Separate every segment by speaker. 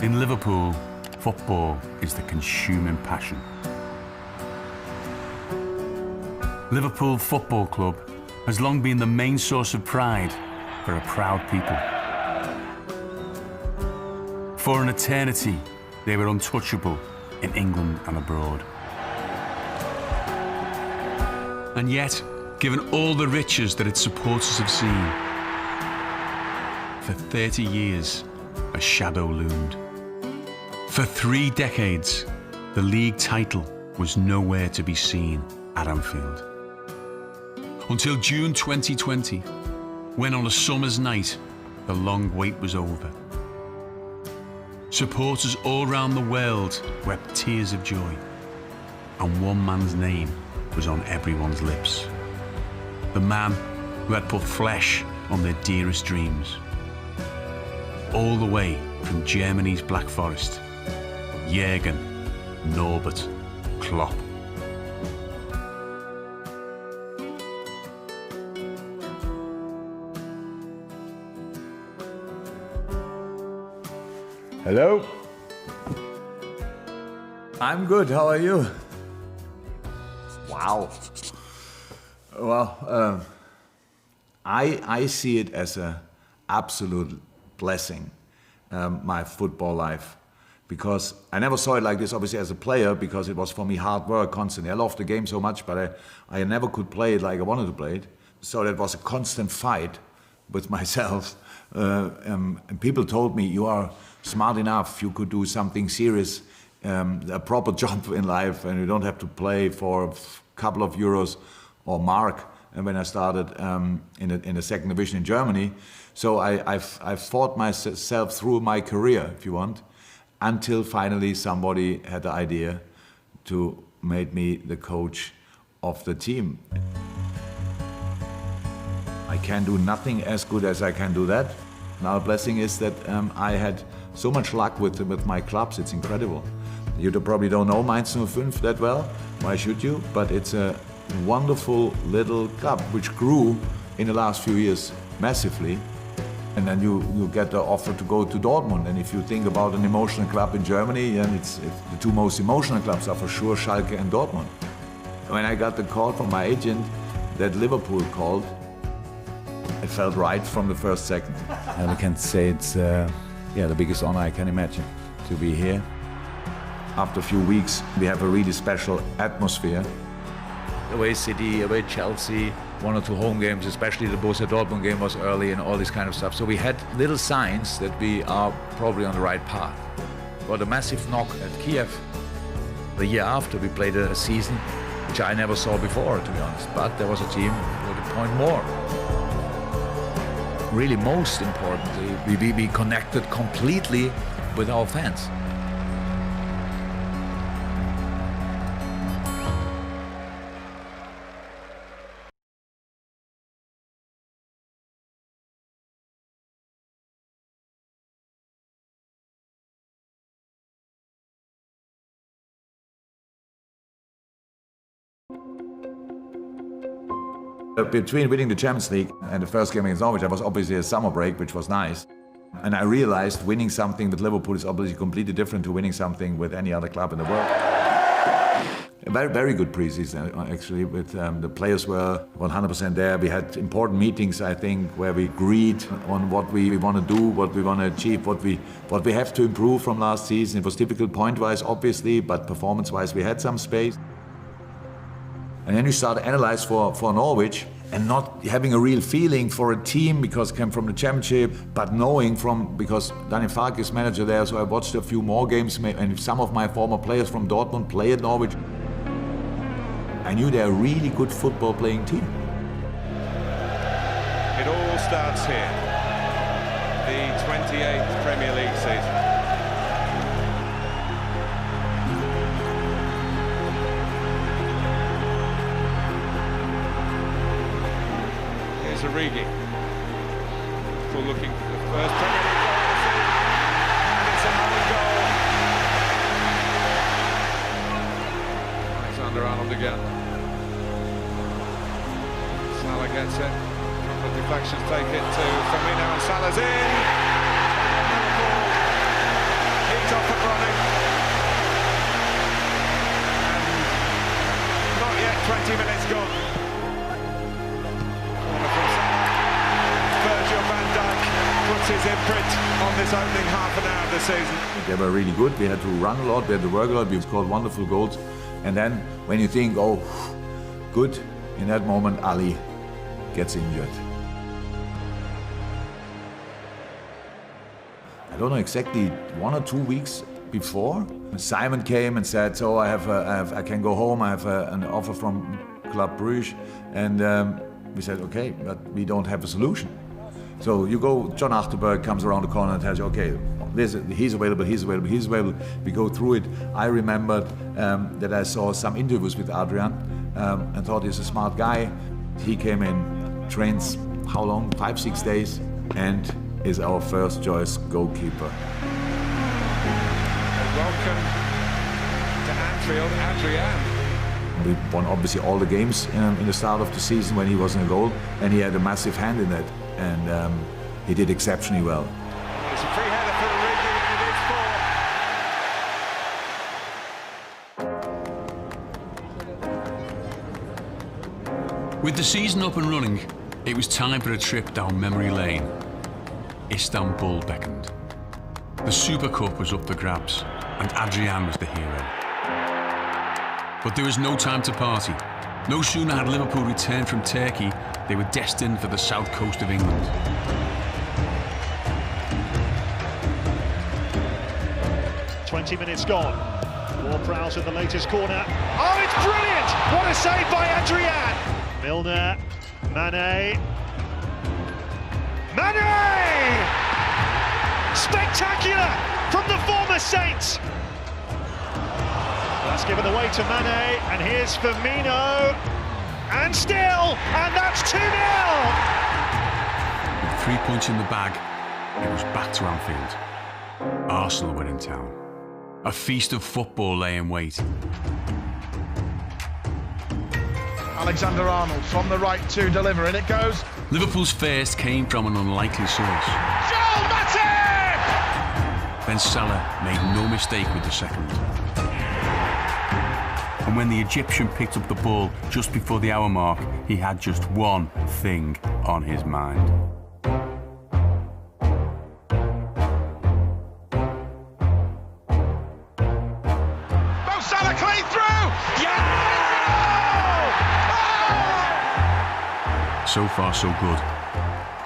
Speaker 1: In Liverpool, football is the consuming passion. Liverpool Football Club has long been the main source of pride for a proud people. For an eternity, they were untouchable in England and abroad. And yet, given all the riches that its supporters have seen, for 30 years, a shadow loomed. For 3 decades, the league title was nowhere to be seen at Anfield. Until June 2020, when on a summer's night, the long wait was over. Supporters all around the world wept tears of joy, and one man's name was on everyone's lips. The man who had put flesh on their dearest dreams. All the way from Germany's Black Forest, Jürgen Norbert Klopp.
Speaker 2: Hello. I'm good. How are you? Wow. Well, I see it as an absolute blessing, my football life, because I never saw it like this, obviously, as a player, because it was for me hard work constantly. I loved the game so much, but I never could play it like I wanted to play it. So that was a constant fight with myself. And people told me, you are smart enough, you could do something serious, a proper job in life, and you don't have to play for a couple of euros or mark. And when I started in the second division in Germany, so I've fought myself through my career, if you want, until finally somebody had the idea to make me the coach of the team. I can do nothing as good as I can do that. Now the blessing is that I had so much luck with my clubs, it's incredible. You probably don't know Mainz 05 that well, why should you? But it's a wonderful little club which grew in the last few years massively. And then you get the offer to go to Dortmund. And if you think about an emotional club in Germany, then it's the 2 most emotional clubs are for sure Schalke and Dortmund. When I got the call from my agent that Liverpool called, it felt right from the first second. And I can say it's the biggest honor I can imagine to be here. After a few weeks, we have a really special atmosphere. Away City, away Chelsea, 1 or 2 home games, especially the Borussia Dortmund game was early and all this kind of stuff. So we had little signs that we are probably on the right path. Got a massive knock at Kiev. The year after, we played a season which I never saw before, to be honest. But there was a team with a point more. Really, most importantly, we connected completely with our fans. Between winning the Champions League and the first game against Norwich, there was obviously a summer break, which was nice. And I realized winning something with Liverpool is obviously completely different to winning something with any other club in the world. A very, very good preseason, actually, with the players were 100% there. We had important meetings, I think, where we agreed on what we want to do, what we want to achieve, what we have to improve from last season. It was difficult point-wise, obviously, but performance-wise, we had some space. And then you start to analyze for Norwich and not having a real feeling for a team because it came from the Championship, but knowing because Daniel Farke is manager there, so I watched a few more games and some of my former players from Dortmund play at Norwich. I knew they're a really good football playing team.
Speaker 3: It all starts here, the 28th Premier League season. Origi, for looking for the first Premier League goal of the season, and it's another goal. Alexander-Arnold again. Salah gets it, from the deflections take it to Firmino, and Salah's in. Liverpool leaves his imprint on this opening half an hour of the season.
Speaker 2: They were really good. We had to run a lot, we had to work a lot, we scored wonderful goals. And then when you think, oh, good, in that moment Ali gets injured. I don't know exactly 1 or 2 weeks before, Simon came and said, so I can go home, I have an offer from Club Brugge. And we said, okay, but we don't have a solution. So you go, John Achterberg comes around the corner and tells you, okay, he's available. We go through it. I remembered that I saw some interviews with Adrian and thought he's a smart guy. He came in, trains, how long? 5-6 days, and is our first choice goalkeeper.
Speaker 3: Welcome to Anfield, Adrian.
Speaker 2: We won obviously all the games in the start of the season when he was in a goal, and he had a massive hand in that, and he did exceptionally well.
Speaker 3: It's a free header for Origi, and it is 4.
Speaker 1: With the season up and running, it was time for a trip down memory lane. Istanbul beckoned. The Super Cup was up for grabs, and Adrian was the hero. But there was no time to party. No sooner had Liverpool returned from Turkey, they were destined for the south coast of England.
Speaker 4: "20 minutes gone. Ward-Prowse with the latest corner. Oh, it's brilliant! What a save by Adrian! Milner, Mane. Mane! Spectacular from the former Saints. That's given away to Mane, and here's Firmino, and still, and that's 2-0!
Speaker 1: With 3 points in the bag, it was back to Anfield. Arsenal were in town. A feast of football lay in wait.
Speaker 5: Alexander-Arnold from the right to deliver, and it goes.
Speaker 1: Liverpool's first came from an unlikely source.
Speaker 5: Joel Matip!
Speaker 1: Then Salah made no mistake with the second. And when the Egyptian picked up the ball just before the hour mark, he had just one thing on his mind.
Speaker 5: Mo Salah clean through! Yeah! Oh!
Speaker 1: So far, so good.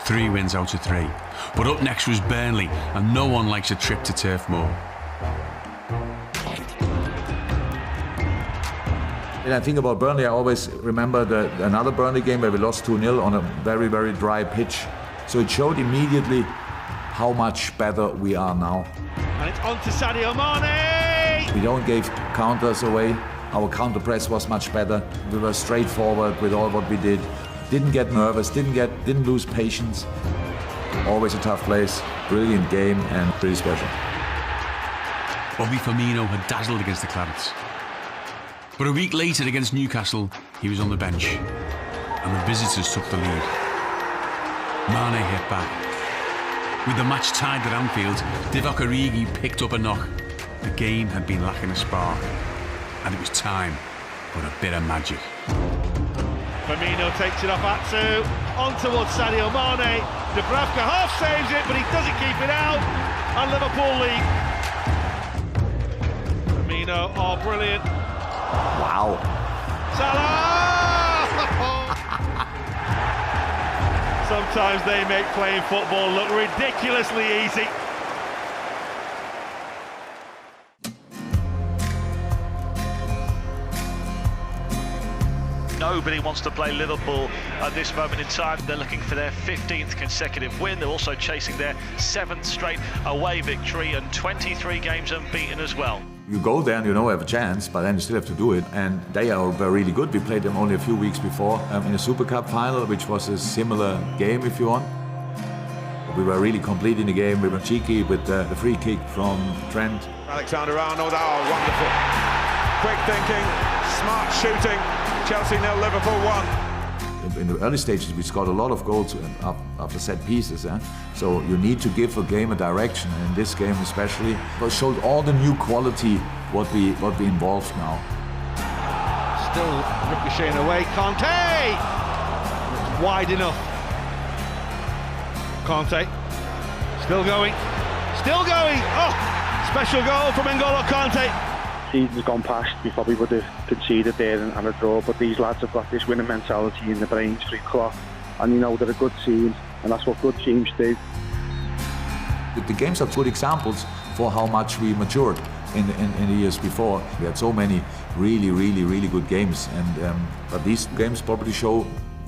Speaker 1: 3 wins out of 3. But up next was Burnley, and no one likes a trip to Turf Moor.
Speaker 2: When I think about Burnley, I always remember another Burnley game where we lost 2-0 on a very, very dry pitch. So it showed immediately how much better we are now.
Speaker 4: And it's on to Sadio Mane!
Speaker 2: We don't give counters away. Our counter press was much better. We were straightforward with all what we did. Didn't get nervous, didn't lose patience. Always a tough place, brilliant game and pretty special.
Speaker 1: Bobby Firmino had dazzled against the Clarets. But a week later against Newcastle, he was on the bench, and the visitors took the lead. Mane hit back. With the match tied at Anfield, Divock Origi picked up a knock. The game had been lacking a spark, and it was time for a bit of magic.
Speaker 4: Firmino takes it off Atsu, on towards Sadio Mane. Dubravka half saves it, but he doesn't keep it out, and Liverpool lead. Firmino, oh brilliant.
Speaker 2: Wow.
Speaker 4: Salah! Sometimes they make playing football look ridiculously easy.
Speaker 6: Nobody wants to play Liverpool at this moment in time. They're looking for their 15th consecutive win. They're also chasing their 7th straight away victory and 23 games unbeaten as well.
Speaker 2: You go there and you know you have a chance, but then you still have to do it. And they were really good. We played them only a few weeks before in the Super Cup final, which was a similar game, if you want. We were really complete in the game. We were cheeky with the free kick from Trent.
Speaker 3: Alexander-Arnold, oh, wonderful. Quick thinking, smart shooting. Chelsea 0, Liverpool 1.
Speaker 2: In the early stages, we scored a lot of goals after set pieces. So you need to give a game a direction, and in this game especially, it showed all the new quality what we involved now.
Speaker 4: Still ricocheting away, Kanté! It's wide enough. Kanté
Speaker 3: Still going. Still going. Oh, special goal from N'Golo Kante.
Speaker 7: Season's gone past, we probably would have conceded there and a draw, but these lads have got this winning mentality in the brains through Klopp, and you know they're a good team, and that's what good teams do.
Speaker 2: The games are good examples for how much we matured in the years before. We had so many really good games, and but these games probably show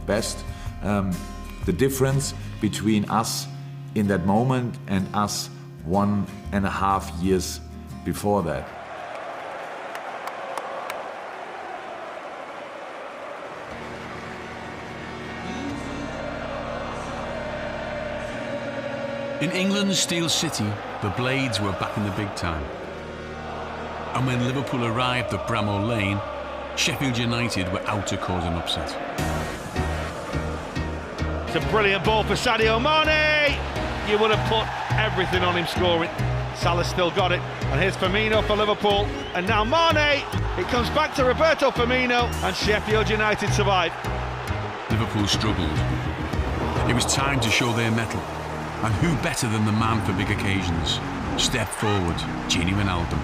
Speaker 2: best the difference between us in that moment and us 1.5 years before that.
Speaker 1: In England's Steel City, the Blades were back in the big time. And when Liverpool arrived at Bramall Lane, Sheffield United were out to cause an upset.
Speaker 3: It's a brilliant ball for Sadio Mane. You would have put everything on him scoring. Salah's still got it. And here's Firmino for Liverpool. And now Mane. It comes back to Roberto Firmino, and Sheffield United survive.
Speaker 1: Liverpool struggled. It was time to show their mettle. And who better than the man for big occasions? Step forward, Gini Wijnaldum.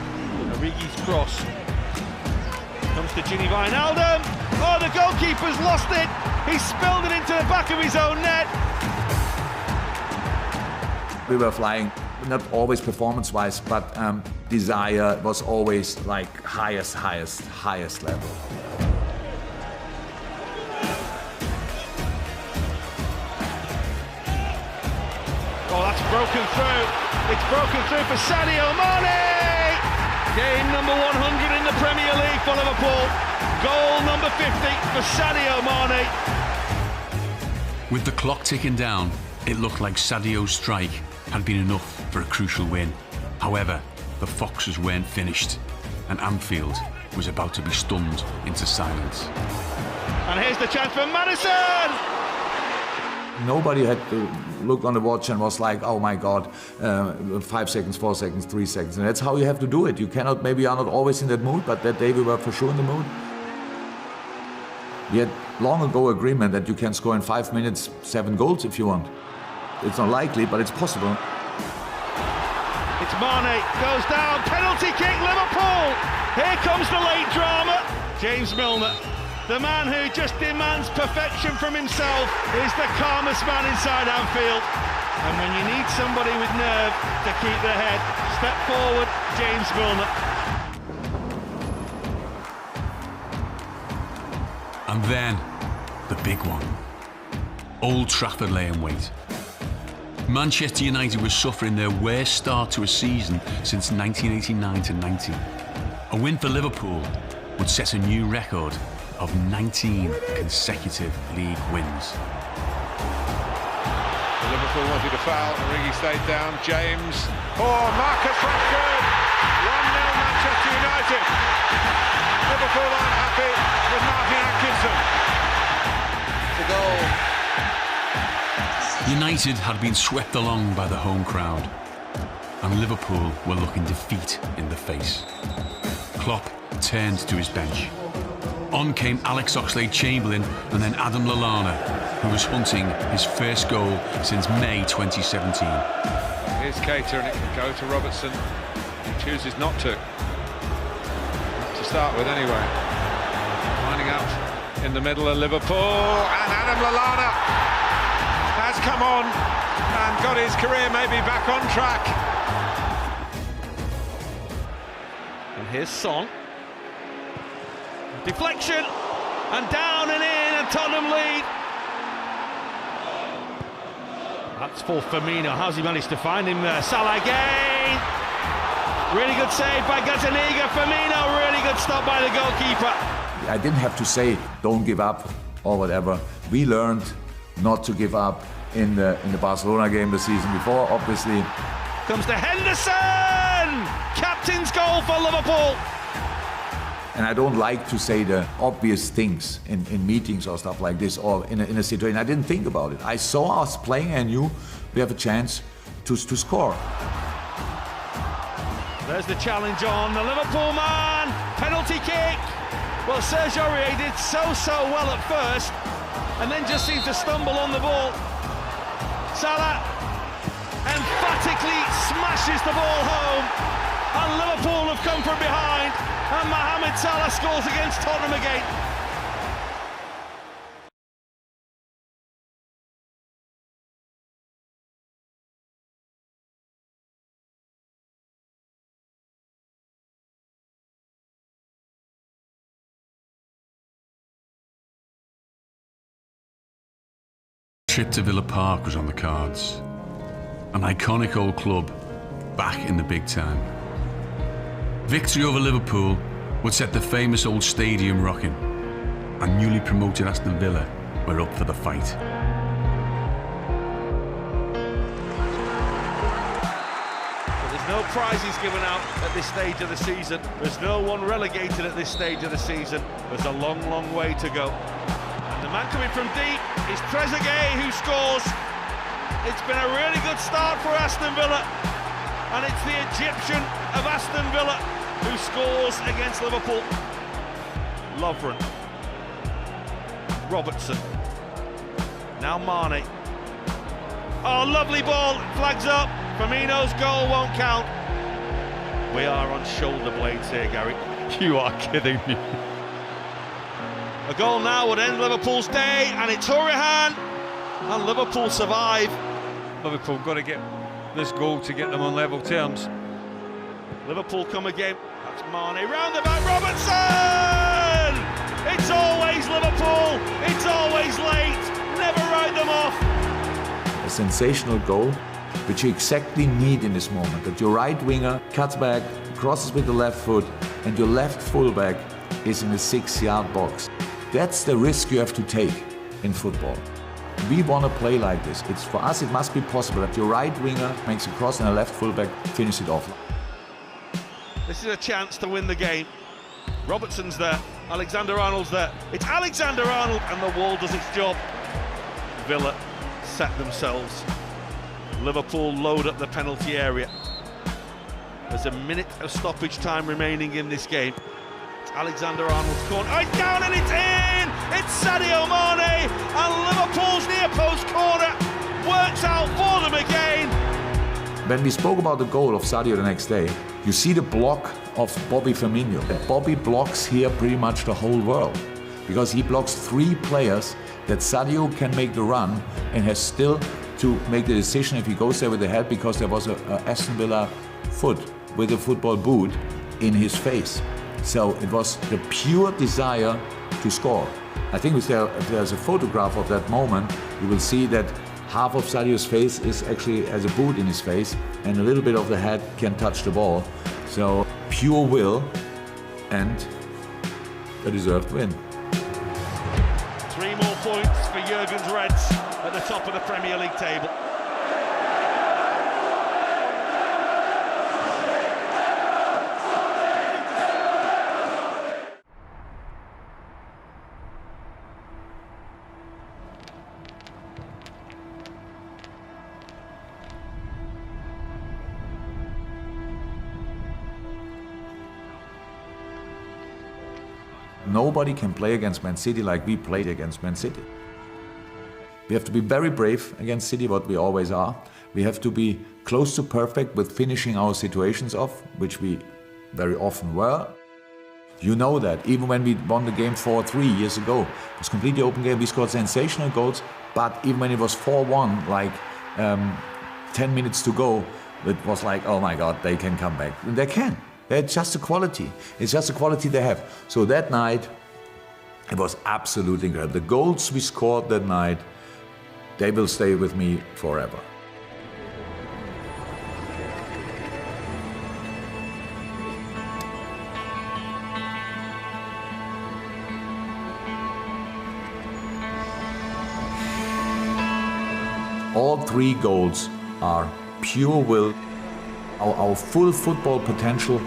Speaker 3: Origi's cross. Comes to Gini Wijnaldum. Oh, the goalkeeper's lost it. He spilled it into the back of his own net.
Speaker 2: We were flying, not always performance-wise, but desire was always like highest level.
Speaker 3: Oh, that's broken through. It's broken through for Sadio Mane. Game number 100 in the Premier League for Liverpool. Goal number 50 for Sadio Mane.
Speaker 1: With the clock ticking down, it looked like Sadio's strike had been enough for a crucial win. However, the Foxes weren't finished, and Anfield was about to be stunned into silence.
Speaker 3: And here's the chance for Maddison.
Speaker 2: Nobody had to look on the watch and was like, oh my God, 5 seconds, 4 seconds, 3 seconds. And that's how you have to do it. You cannot, maybe you are not always in that mood, but that day we were for sure in the mood. We had long ago agreement that you can score in 5 minutes 7 goals if you want. It's not likely, but it's possible.
Speaker 3: It's Mane, goes down, penalty kick, Liverpool! Here comes the late drama. James Milner, the man who just demands perfection from himself, is the calmest man inside Anfield. And when you need somebody with nerve to keep their head, step forward, James Milner.
Speaker 1: And then, the big one. Old Trafford lay in wait. Manchester United was suffering their worst start to a season since 1989-90. A win for Liverpool would set a new record of 19 consecutive league wins.
Speaker 5: Liverpool wanted a foul, Origi stayed down, James. Oh, Marcus Rashford! 1-0 Manchester United. Liverpool aren't happy with Martin Atkinson. The goal.
Speaker 1: United had been swept along by the home crowd, and Liverpool were looking defeat in the face. Klopp turned to his bench. On came Alex Oxlade-Chamberlain and then Adam Lallana, who was hunting his first goal since May 2017.
Speaker 5: Here's Keita and it can go to Robertson. He chooses not to. To start with anyway. Finding out in the middle of Liverpool, and Adam Lallana has come on and got his career maybe back on track.
Speaker 3: And here's Son. Deflection, and down and in, and Tottenham lead. That's for Firmino. How's he managed to find him there? Salah again. Really good save by Gazzaniga. Firmino, really good stop by the goalkeeper.
Speaker 2: I didn't have to say don't give up or whatever. We learned not to give up in the Barcelona game the season before, obviously.
Speaker 3: Comes to Henderson! Captain's goal for Liverpool.
Speaker 2: And I don't like to say the obvious things in meetings or stuff like this, or in a situation. I didn't think about it. I saw us playing and knew we have a chance to score.
Speaker 3: There's the challenge on the Liverpool man. Penalty kick. Well, Serge Aurier did so well at first, and then just seemed to stumble on the ball. Salah, emphatic pushes the ball home, and Liverpool have come from behind, and Mohamed Salah scores against Tottenham again.
Speaker 1: Trip to Villa Park was on the cards. An iconic old club back in the big time. Victory over Liverpool would set the famous old stadium rocking, and newly promoted Aston Villa were up for the fight.
Speaker 3: There's no prizes given out at this stage of the season. There's no one relegated at this stage of the season. There's a long, long way to go. And the man coming from deep is Trezeguet, who scores. It's been a really good start for Aston Villa, and it's the Egyptian of Aston Villa who scores against Liverpool. Lovren, Robertson, now Mane. Oh, lovely ball, flags up. Firmino's goal won't count. We are on shoulder blades here, Gary.
Speaker 5: You are kidding me.
Speaker 3: A goal now would end Liverpool's day, and it's Hurahan, and Liverpool survive.
Speaker 5: Liverpool got to get this goal to get them on level terms.
Speaker 3: Liverpool come again. That's Mane, round the back, Robertson! It's always Liverpool, it's always late, never write them off.
Speaker 2: A sensational goal, which you exactly need in this moment, that your right winger cuts back, crosses with the left foot, and your left fullback is in the 6-yard box. That's the risk you have to take in football. We want to play like this. It's for us, it must be possible that your right winger makes a cross and a left fullback finish it off.
Speaker 3: This is a chance to win the game. Robertson's there, Alexander-Arnold's there. It's Alexander-Arnold, and the wall does its job. Villa set themselves. Liverpool load up the penalty area. There's a minute of stoppage time remaining in this game. It's Alexander-Arnold's corner. Oh, it's down and it's in! It's Sadio Mane, and Liverpool's near post corner works out for them again.
Speaker 2: When we spoke about the goal of Sadio the next day, you see the block of Bobby Firmino. Bobby blocks here pretty much the whole world, because he blocks 3 players that Sadio can make the run and has still to make the decision if he goes there with the head, because there was a Aston Villa foot with a football boot in his face. So it was the pure desire to score. I think if there's a photograph of that moment, you will see that half of Sadio's face is actually as a boot in his face, and a little bit of the head can touch the ball. So pure will and a deserved win.
Speaker 3: 3 more points for Jürgen's Reds at the top of the Premier League table.
Speaker 2: Nobody can play against Man City like we played against Man City. We have to be very brave against City, what we always are. We have to be close to perfect with finishing our situations off, which we very often were. You know that, even when we won the game 4-3 years ago, it was a completely open game. We scored sensational goals, but even when it was 4-1, like 10 minutes to go, it was like, oh my God, they can come back. And they can. It's just a quality. It's just a quality they have. So that night, it was absolutely incredible. The goals we scored that night, they will stay with me forever. All 3 goals are pure will. Our full football potential,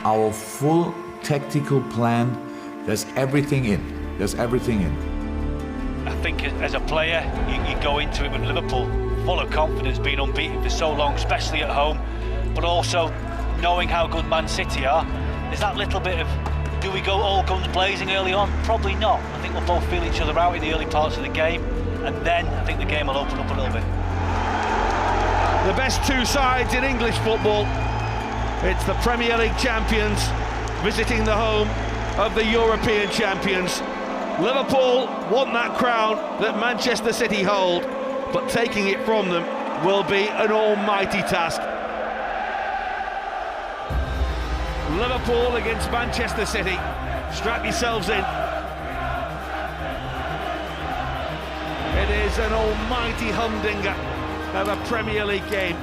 Speaker 2: our full tactical plan, there's everything in. There's everything in.
Speaker 8: I think as a player, you go into it with Liverpool full of confidence, being unbeaten for so long, especially at home, but also knowing how good Man City are. There's that little bit of, do we go all guns blazing early on? Probably not. I think we'll both feel each other out in the early parts of the game, and then I think the game will open up a little bit.
Speaker 3: The best two sides in English football. It's the Premier League champions visiting the home of the European champions. Liverpool want that crown that Manchester City hold, but taking it from them will be an almighty task. Liverpool against Manchester City. Strap yourselves in. It is an almighty humdinger of a Premier League game.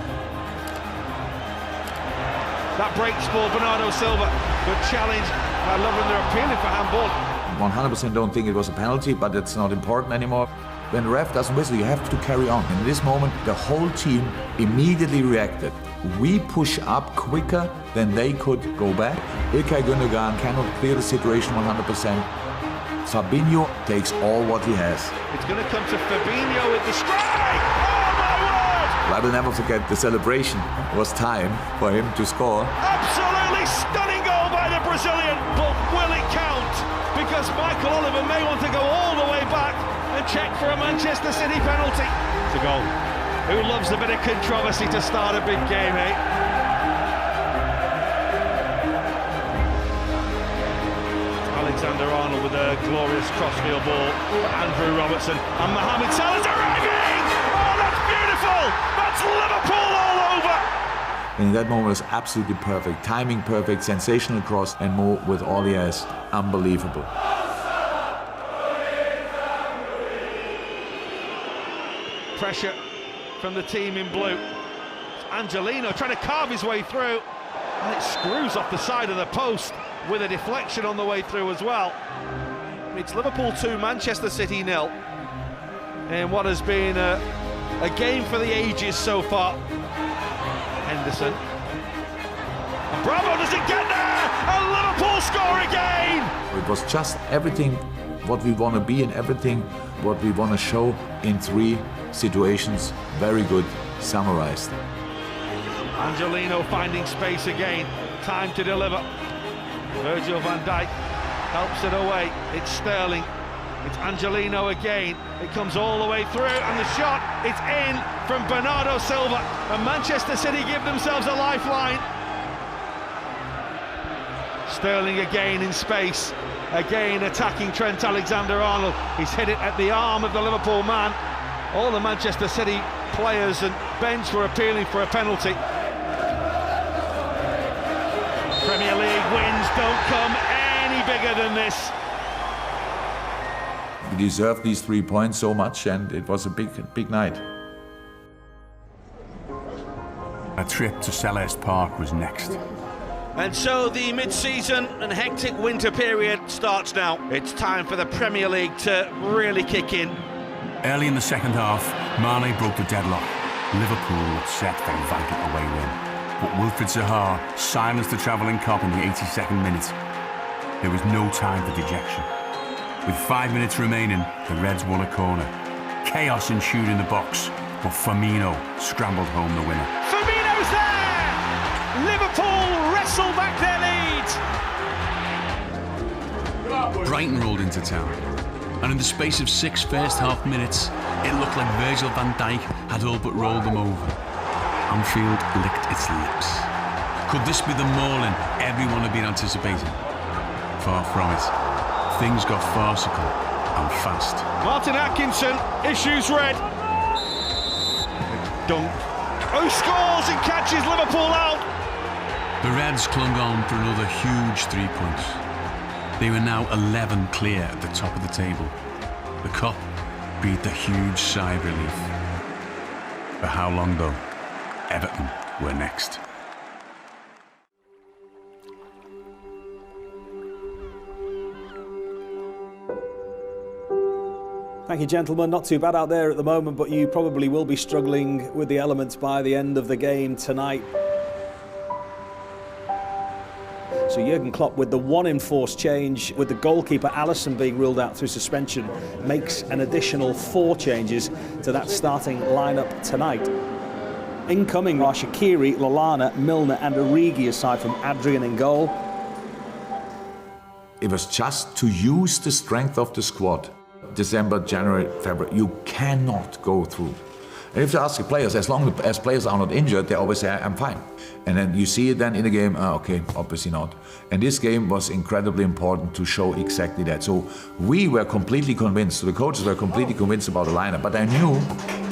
Speaker 3: That breaks for Bernardo Silva. Good challenge. I love when they're appealing for handball.
Speaker 2: 100% don't think it was a penalty, but it's not important anymore. When the ref doesn't whistle, you have to carry on. In this moment, the whole team immediately reacted. We push up quicker than they could go back. Ilkay Gündogan cannot clear the situation 100%. Fabinho takes all what he has.
Speaker 3: It's going to come to Fabinho with the strike! Oh my word!
Speaker 2: I will never forget the celebration. It was time for him to score.
Speaker 3: Absolutely stunning goal by the Brazilian, but will it count? Because Michael Oliver may want to go all the way back and check for a Manchester City penalty. It's a goal. Who loves a bit of controversy to start a big game, eh? Alexander-Arnold with a glorious crossfield ball for Andrew Robertson, and Mohamed Salah's arriving! Oh, that's beautiful! That's Liverpool all over!
Speaker 2: And in that moment, it was absolutely perfect. Timing perfect, sensational cross, and Mo with all he has. Unbelievable.
Speaker 3: Pressure from the team in blue. It's Angelino trying to carve his way through, and it screws off the side of the post with a deflection on the way through as well. It's Liverpool 2, Manchester City 0, and what has been a game for the ages so far. Henderson. And Bravo doesn't get there, and Liverpool score again!
Speaker 2: It was just everything what we want to be and everything what we want to show in 3 situations. Very good, summarized.
Speaker 3: Angelino finding space again, time to deliver. Virgil van Dijk helps it away, it's Sterling, it's Angelino again, it comes all the way through, and the shot, it's in from Bernardo Silva, and Manchester City give themselves a lifeline. Sterling again in space, again attacking Trent Alexander-Arnold. He's hit it at the arm of the Liverpool man. All the Manchester City players and bench were appealing for a penalty. Premier League wins don't come any bigger than this.
Speaker 2: We deserved these 3 points so much, and it was a big night.
Speaker 1: A trip to Selhurst Park was next.
Speaker 3: And so the mid-season and hectic winter period starts now. It's time for the Premier League to really kick in.
Speaker 1: Early in the second half, Mane broke the deadlock. Liverpool looked set for a vital away win. But Wilfried Zaha silenced the travelling cop in the 82nd minute. There was no time for dejection. With 5 minutes remaining, the Reds won a corner. Chaos ensued in the box, but Firmino scrambled home the winner.
Speaker 4: Firmino's there! Liverpool wrestle back their lead.
Speaker 1: Brighton rolled into town, and in the space of 6 first-half minutes, it looked like Virgil van Dijk had all but rolled them over. Anfield licked its lips. Could this be the mauling everyone had been anticipating? Far from it. Things got farcical and fast.
Speaker 3: Martin Atkinson issues red. Dunk. Who scores and catches Liverpool out?
Speaker 1: The Reds clung on for another huge 3 points. They were now 11 clear at the top of the table. The Kop breathed a huge sigh of relief. For how long though? Everton were next.
Speaker 9: Thank you, gentlemen. Not too bad out there at the moment, but you probably will be struggling with the elements by the end of the game tonight. So Jürgen Klopp, with the one enforced change, with the goalkeeper Alisson being ruled out through suspension, makes an additional 4 changes to that starting lineup tonight. Incoming are Shaqiri, Lallana, Milner and Origi, aside from Adrian in goal.
Speaker 2: It was just to use the strength of the squad. December, January, February, you cannot go through. And if you ask the players, as long as players are not injured, they always say, I'm fine. And then you see it then in the game, okay, obviously not. And this game was incredibly important to show exactly that. So we were completely convinced, the coaches were completely convinced about the lineup. But I knew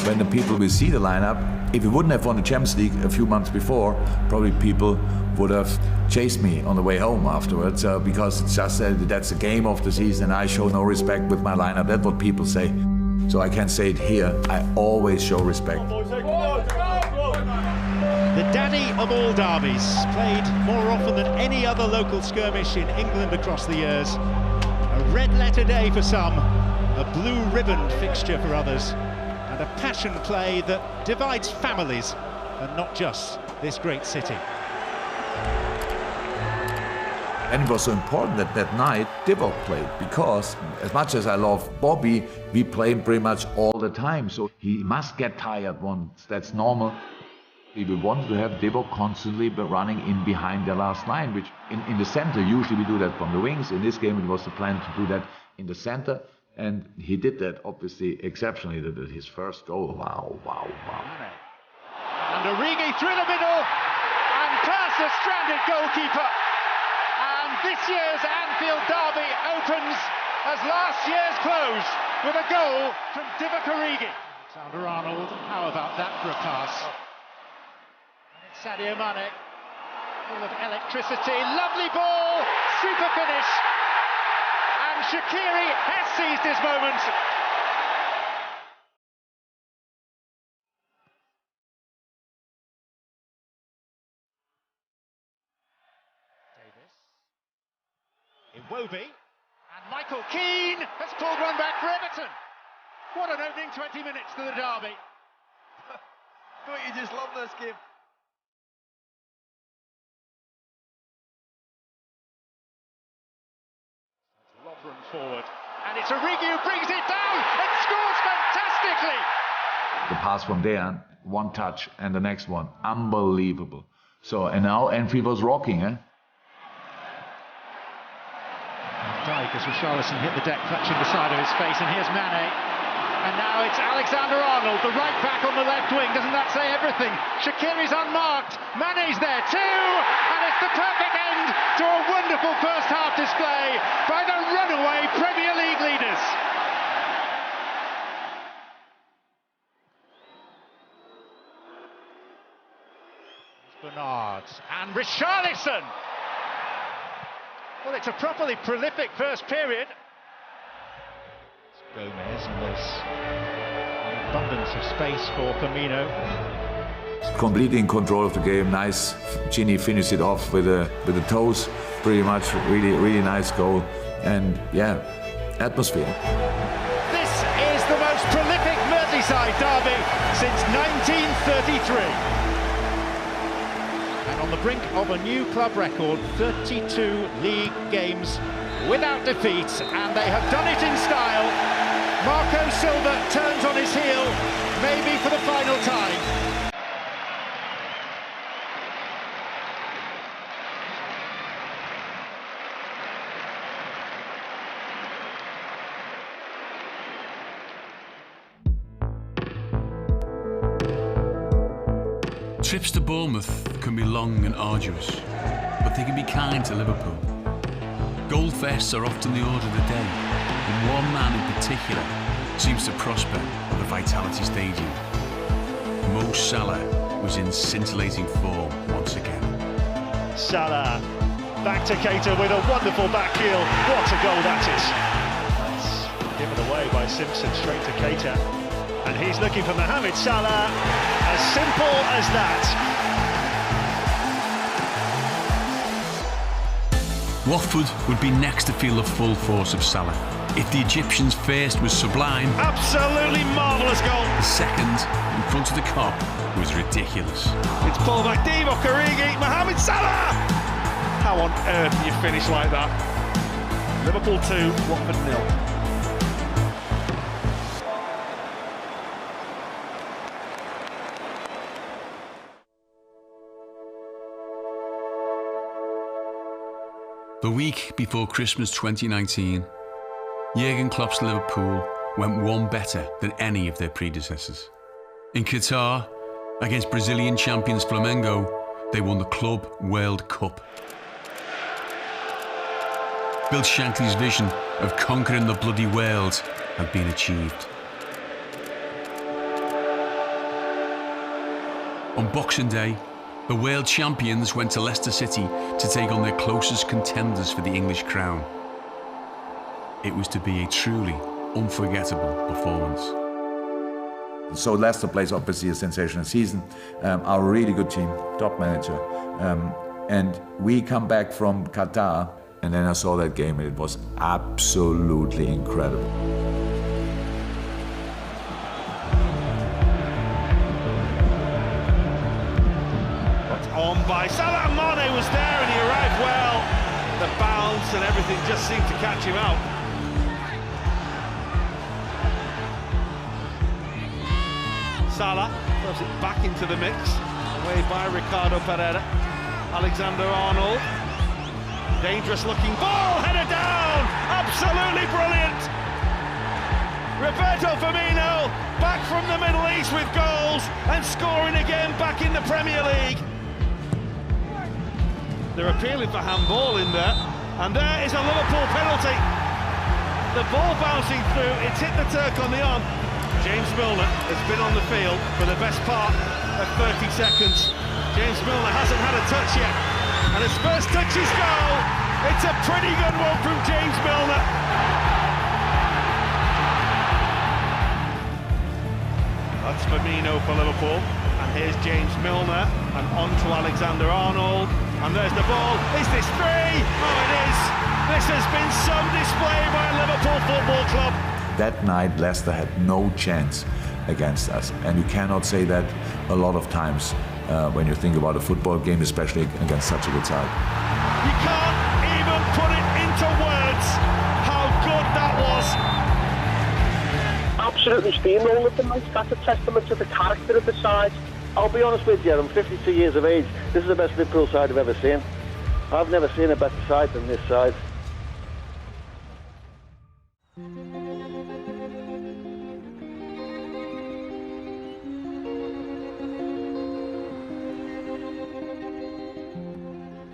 Speaker 2: when the people will see the lineup, if we wouldn't have won the Champions League a few months before, probably people would have chased me on the way home afterwards because it's just that's the game of the season. I show no respect with my lineup. That's what people say. So I can say it here. I always show respect.
Speaker 4: The daddy of all derbies, played more often than any other local skirmish in England across the years. A red-letter day for some, a blue-ribboned fixture for others, and a passion play that divides families and not just this great city.
Speaker 2: And it was so important that that night Divock played, because as much as I love Bobby, we play him pretty much all the time. So he must get tired once, that's normal. We wanted to have Divock constantly running in behind the last line, which in the center, usually we do that from the wings. In this game, it was the plan to do that in the center. And he did that, obviously, exceptionally. That his first goal, wow.
Speaker 3: And Origi through the middle, and past the stranded goalkeeper. And this year's Anfield derby opens as last year's closed with a goal from Divock Origi.
Speaker 4: Alexander-Arnold, how about that for a pass? And it's Sadio Mane, full of electricity, lovely ball, super finish. And Shaqiri has seized his moment. Iwobi, and Michael Keane has pulled one back for Everton. What an opening 20 minutes to the derby.
Speaker 3: Don't you just love this game?
Speaker 4: Lob run forward, and it's Origi who brings it down and scores fantastically.
Speaker 2: The pass from there, one touch, and the next one, unbelievable. So, and now Anfield was rocking,
Speaker 4: Dyke as Richarlison hit the deck, clutching the side of his face, and here's Mane. And now it's Alexander-Arnold, the right back on the left wing. Doesn't that say everything? Shaqiri's unmarked, Mane's there too, and it's the perfect end to a wonderful first half display by the runaway Premier League leaders. Bernard and Richarlison. Well, it's a properly prolific first period. It's Gomez, and there's an abundance of space for Firmino.
Speaker 2: Completely in control of the game. Nice. Gini finished it off with the toes, pretty much. Really nice goal. And yeah, atmosphere.
Speaker 4: This is the most prolific Merseyside derby since 1933. On the brink of a new club record, 32 league games without defeat, and they have done it in style. Marco Silva turns on his heel, maybe for the final time.
Speaker 1: Trips to Bournemouth can be long and arduous, but they can be kind to Liverpool. Goalfests are often the order of the day, and one man in particular seems to prosper at the Vitality Stadium. Mo Salah was in scintillating form once again.
Speaker 4: Salah back to Keita with a wonderful back heel. What a goal that is. That's given away by Simpson straight to Keita. And he's looking for Mohamed Salah. As simple as that.
Speaker 1: Watford would be next to feel the full force of Salah. If the Egyptian's first was sublime,
Speaker 3: Absolutely marvellous goal.
Speaker 1: the second, in front of the Kop, was ridiculous.
Speaker 3: It's pulled back, Divock Origi, Mohamed Salah! How on earth do you finish like that? Liverpool 2, Watford 0.
Speaker 1: The week before Christmas 2019, Jürgen Klopp's Liverpool went one better than any of their predecessors. In Qatar, against Brazilian champions Flamengo, they won the Club World Cup. Bill Shankly's vision of conquering the bloody world had been achieved. On Boxing Day, the world champions went to Leicester City to take on their closest contenders for the English crown. It was to be a truly unforgettable performance.
Speaker 2: So Leicester plays obviously a sensational season, our really good team, top manager. And we come back from Qatar, and then I saw that game and it was absolutely incredible.
Speaker 3: On by Salah, and Mane was there and he arrived well. The bounce and everything just seemed to catch him out. Salah throws it back into the mix, away by Ricardo Pereira. Alexander-Arnold, dangerous looking ball, header down, absolutely brilliant. Roberto Firmino back from the Middle East with goals and scoring again back in the Premier League. They're appealing for handball in there, and there is a Liverpool penalty. The ball bouncing through, it's hit the Turk on the arm. James Milner has been on the field for the best part of 30 seconds. James Milner hasn't had a touch yet, and his first touch is goal. It's a pretty good one from James Milner. That's Firmino for Liverpool, and here's James Milner, and on to Alexander-Arnold, and there's the ball. Is this three? Oh, it is. This has been some display by Liverpool Football Club.
Speaker 2: That night, Leicester had no chance against us, and you cannot say that a lot of times when you think about a football game, especially against such a good side.
Speaker 3: You can't even put it into words how good that was.
Speaker 7: Absolutely steamrolled them, mate. That's a testament to the character of the side. I'll be honest with you, I'm 52 years of age. This is the best Liverpool side I've ever seen. I've never seen a better side than this side.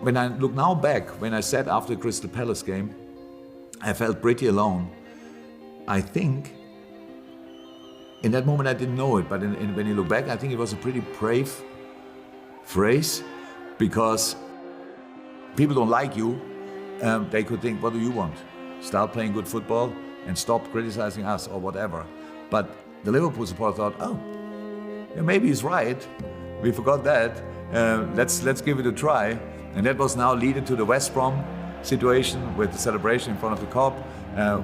Speaker 2: When I look now back, when I said after the Crystal Palace game, I felt pretty alone. I think, in that moment I didn't know it, but when you look back, I think it was a pretty brave phrase, because people don't like you. They could think, what do you want? Start playing good football and stop criticizing us or whatever. But the Liverpool supporter thought, oh, yeah, maybe he's right. We forgot that. Let's give it a try. And that was now leading to the West Brom situation with the celebration in front of the Kop,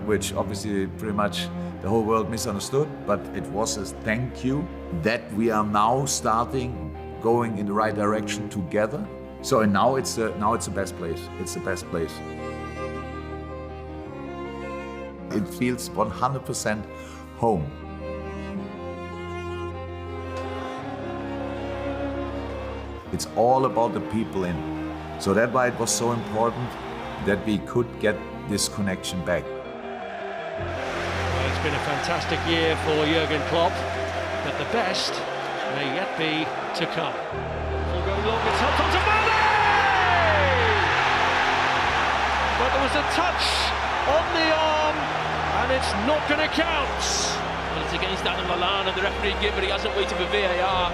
Speaker 2: which obviously pretty much the whole world misunderstood, but it was a thank you that we are now starting going in the right direction together. So and now it's the best place. It's the best place. It feels 100% home. It's all about the people in. So that's why it was so important that we could get this connection back.
Speaker 10: Well, it's been a fantastic year for Jürgen Klopp, but the best may yet be to come. We'll go long, it's helped onto Mane! But there was a touch on the arm, and it's not going to count.
Speaker 11: Well, it's against Adam Lallana, the referee given, he hasn't waited for VAR.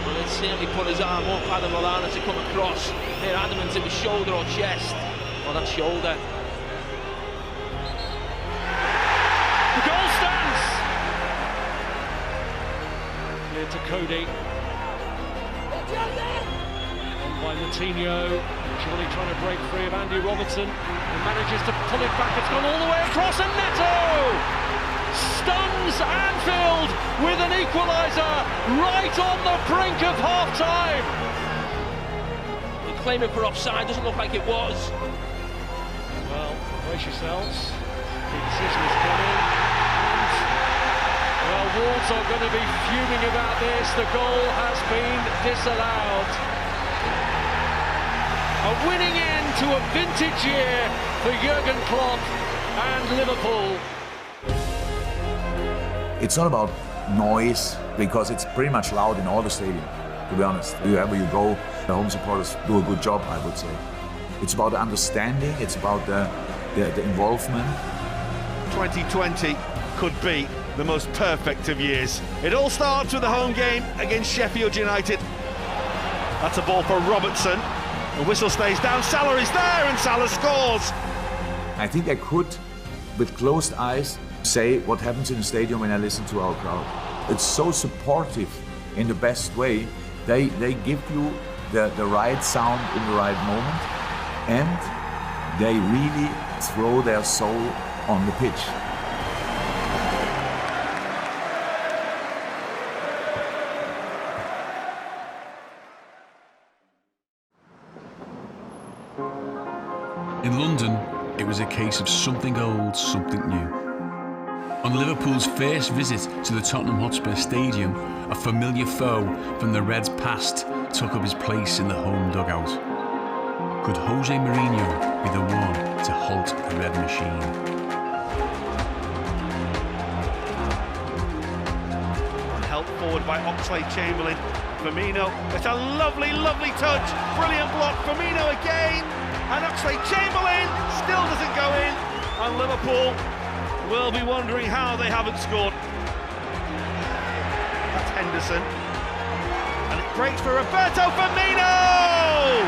Speaker 11: Well, it's certainly put his arm up, Adam Lallana, to come across. They're adamant it was shoulder or chest. Well, that's shoulder.
Speaker 10: The goal stands! Clear to Cody. On by Coutinho. Surely trying to break free of Andy Robertson. He manages to pull it back. It's gone all the way across, and Neto stuns Anfield with an equaliser right on the brink of half-time.
Speaker 11: They claim it for offside, doesn't look like it was.
Speaker 10: Well, brace yourselves. The decision is coming. And, well, Wolves are going to be fuming about this. The goal has been disallowed. A winning end to a vintage year for Jürgen Klopp and Liverpool.
Speaker 2: It's not about noise, because it's pretty much loud in all the stadium, to be honest. Wherever you go, the home supporters do a good job, I would say. It's about the understanding, it's about the involvement.
Speaker 3: 2020 could be the most perfect of years. It all starts with the home game against Sheffield United. That's a ball for Robertson. The whistle stays down, Salah is there, and Salah scores.
Speaker 2: I think I could, with closed eyes, say what happens in the stadium when I listen to our crowd. It's so supportive in the best way. They give you the right sound in the right moment, and they really throw their soul on the pitch.
Speaker 1: In London, it was a case of something old, something new. On Liverpool's first visit to the Tottenham Hotspur Stadium, a familiar foe from the Reds' past took up his place in the home dugout. Could Jose Mourinho be the one to halt the Red Machine?
Speaker 3: Helped forward by Oxlade-Chamberlain. Firmino, it's a lovely, lovely touch. Brilliant block, Firmino again. And Oxlade-Chamberlain still doesn't go in. And Liverpool will be wondering how they haven't scored. That's Henderson. And it breaks for Roberto Firmino!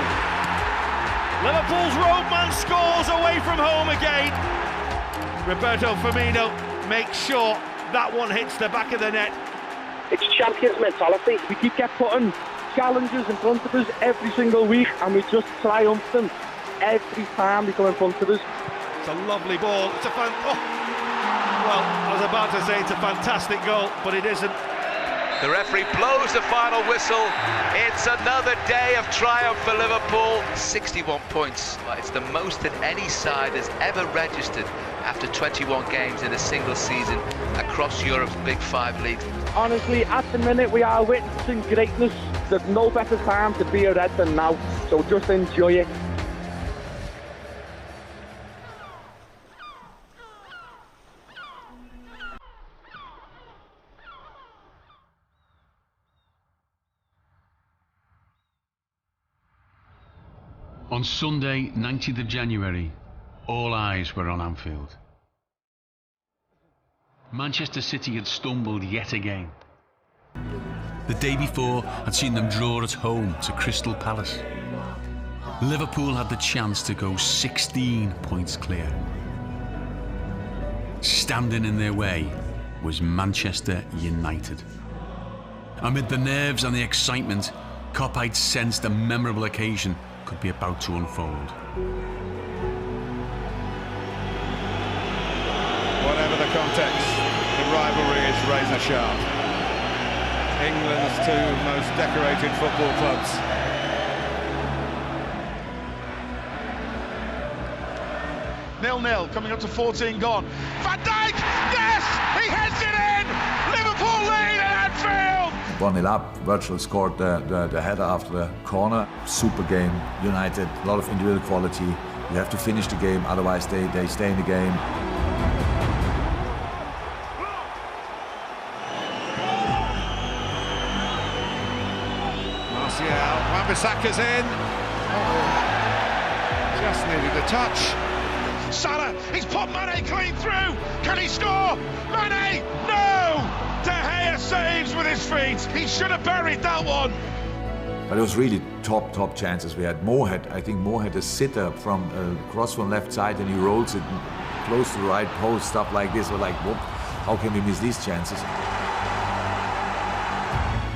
Speaker 3: Liverpool's roadman scores away from home again. Roberto Firmino makes sure that one hits the back of the net.
Speaker 7: It's champions mentality. We keep putting challenges in front of us every single week, and we just triumph them every time they come in front of us.
Speaker 3: It's a lovely ball. It's a well, I was about to say it's a fantastic goal, but it isn't.
Speaker 5: The referee blows the final whistle. It's another day of triumph for Liverpool.
Speaker 12: 61 points. It's the most that any side has ever registered after 21 games in a single season across Europe's Big Five leagues.
Speaker 7: Honestly, at the minute we are witnessing greatness. There's no better time to be a Red than now, so just enjoy it.
Speaker 1: On Sunday, 19th of January, all eyes were on Anfield. Manchester City had stumbled yet again. The day before had seen them draw at home to Crystal Palace. Liverpool had the chance to go 16 points clear. Standing in their way was Manchester United. Amid the nerves and the excitement, Klopp sensed a memorable occasion could be about to unfold.
Speaker 5: Whatever the context, the rivalry is razor sharp. England's two most decorated football clubs.
Speaker 3: Nil-nil, coming up to 14 gone. Van Dijk, yes! He heads it in! Liverpool lead at Anfield!
Speaker 2: 1-0 up, Virgil scored the header after the corner. Super game, United, a lot of individual quality. You have to finish the game, otherwise they stay in the game.
Speaker 5: Martial, Wan-Bissaka's in. Just needed a touch.
Speaker 3: Salah, he's put Mane clean through. Can he score? Mane, no! De Gea saves with his feet. He should have buried that one.
Speaker 2: But it was really top chances we had. I think Mo had a sitter from cross from left side, and he rolls it close to the right post, stuff like this. We're like, whoop, how can we miss these chances?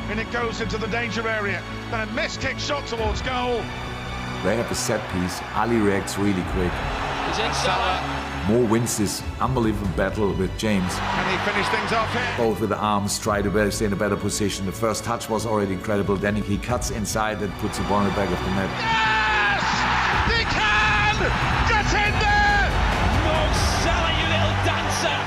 Speaker 3: And it goes into the danger area. Then a miss-kick shot towards goal.
Speaker 2: They have a set piece. Ali reacts really quick.
Speaker 11: He's in Salah.
Speaker 2: Mo wins this unbelievable battle with James.
Speaker 3: Can he finish things off here?
Speaker 2: Both with the arms, try to stay in a better position. The first touch was already incredible. Then he cuts inside and puts the ball in the back of the net.
Speaker 3: Yes! He can! Get in there!
Speaker 11: Mo Salah, you little dancer!